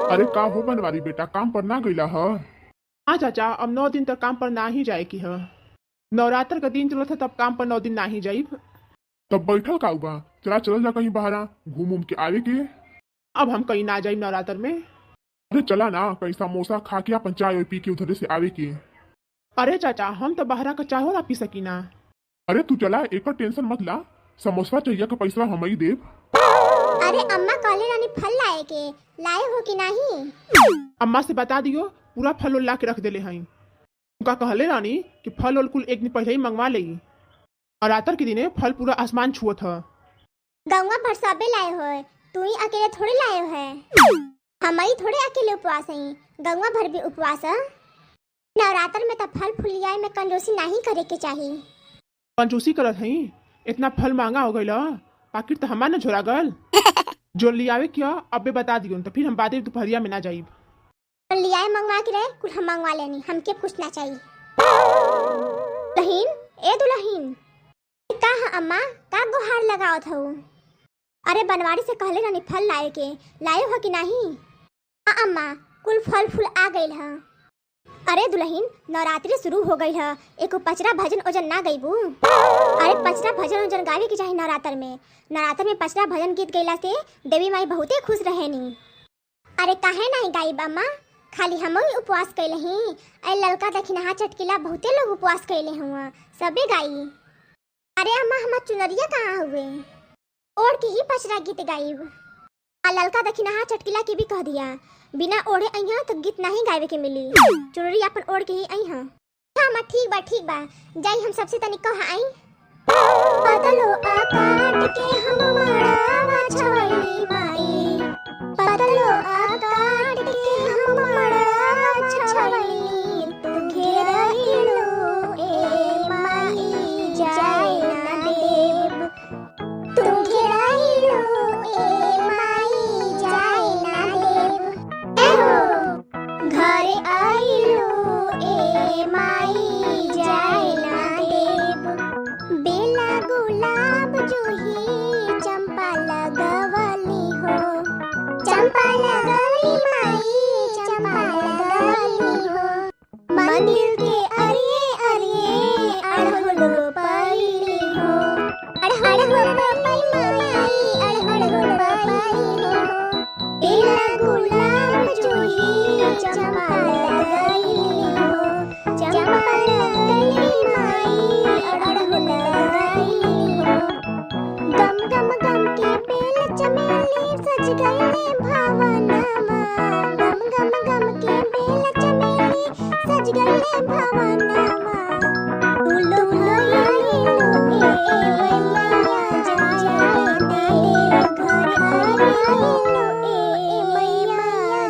अरे का हो बनवारी बेटा, काम पर ना गईला ह? हाँ चाचा, अब 9 दिन तक काम पर ना ही जाए की है। नवरात्र का दिन चलत है तब काम पर 9 दिन ना ही जाइब। तब बैठल का बा, चला चल जा कहीं बाहर घूम उम के आवे के। अब हम कहीं ना जाइब नवरात्र में। अरे चला ना कहीं समोसा खा के अपन चाय पी के उधर से आवे के। अरे चाचा, हम तो बाहर का चाहो ना पी सकी ना। अरे तू चला, एक टेंशन मत ला, समोसा चाहिए का पैसा हम ही देव। अरे अम्मा कहले रानी फल लाए के, लाए हो कि नहीं? अम्मा से बता दियो, पूरा फल उल ला के रख देले हई। उनका कहले रानी कि फल उल कुल एक दिन पहले ही मंगवा लेगी। नवरात्र के दिने फल पूरा आसमान छुअत है। गौवा भर सबे लाए हो, तू ही अकेले थोड़े लाए है। हम ही थोड़े अकेले उपवास हई, गौवा भर भी उपवास है। नवरात्र में तो फल फुलियाए में कंजूसी नहीं करे के चाहिए। कंजूसी करत हई? इतना फल महंगा हो गईल, पाकिट तो हमार न झोरा गल। जो लियावे क्या अबे बता दियो, तो फिर हम बादे दोपहरिया में ना जाइब। लियाए मंगवा के रहे, कुछ हम मंगवा लेनी, हमके कुछ ना चाहिए। दुल्हीन, ए दुल्हीन, का है अम्मा, का गुहार लगावत हो? अरे बनवारी से कहले रानी फल लाए के, लाए हो कि नहीं? हाँ अम्मा, कुल फल फूल आ गईल है। अरे दुल्हीन, नवरात्रि शुरू हो गई है, एको पचरा भजन ओजन ना गईबू? अरे पचरा भजन ओजन गावे के चाहिए नवरात्र में। नवरात्र में पचरा भजन गीत गईला से देवी माई बहुते खुश रहेनी। अरे काहे नहीं गाइब अम्मा, खाली हम ही उपवास कैले ही। अरे ललका दखिनहा चटकिला बहुते लोग उपवास कैले हुआ, सबे गाई। अरे अम्मा, हमार चुनरिया कहाँ हुए? ओढ़ के ही पचरा गीत गाइब। आ ललका दखिनहा चटकिला के भी कह दिया, बिना ओढ़े अइहा तो गीत नहीं गावे के मिली, चुनरी अपन ओढ़ के ही अइहा। हाँ माँ, ठीक बा, जाई हम सबसे तनिक कहा आई। पतलो आकाट के हम मड़ावा छवैली माई, पतलो आकाट के हम मड़ावा छवैली, तू घेरइलो ए माई जाए ना देव, तू घेरइलो ए माई जाए ना देव। घरे आइलो ए माई जाए ना देव, बेला गुलाब जूही चंपा लगवली हो, चंपा लगवली माई चंपा लगवली हो। मंदिर के अरिये अरिये अड़हुल रोपैली हो, अड़हुल रोपैली माई अड़हुल रोपैली हो। बेला गुलाब जूही चंपा लगवली हो, चंपा लगवली माई अड़हुल लगवली हो। गम गम गम के बेल चमेली सज गए भवनमा, गम गम गम के बेल चमेली सज गए भवनमा। दुलो भइलो ए मैया जाए देव, घर आइलो ए मैया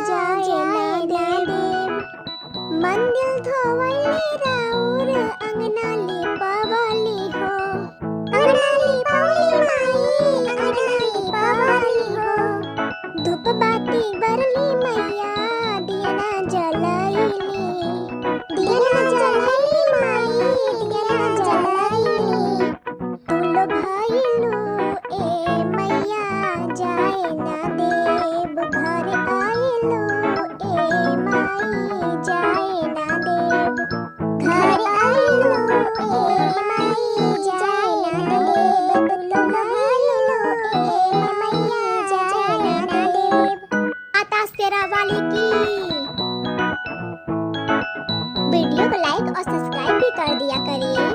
जाए ना देव। मंदिर धोवली राउर अंगना लिपावली हो, अंगना लिपावली माई अंगना लिपावली हो। धूप बाती बरली मैया दिया ना जलाईली, दिया ना जलाईली माई दिया ना जलाईली। तुलो भइलो ए मैया जाए ना देव, घर आइलो ए माई जाए ना देव, घर आइलो ए माई जाए ना देव। तुलो भइलो ए मैया जाए ना देव। आता शेरा वाली की। वीडियो को लाइक और सब्सक्राइब भी कर दिया करिए।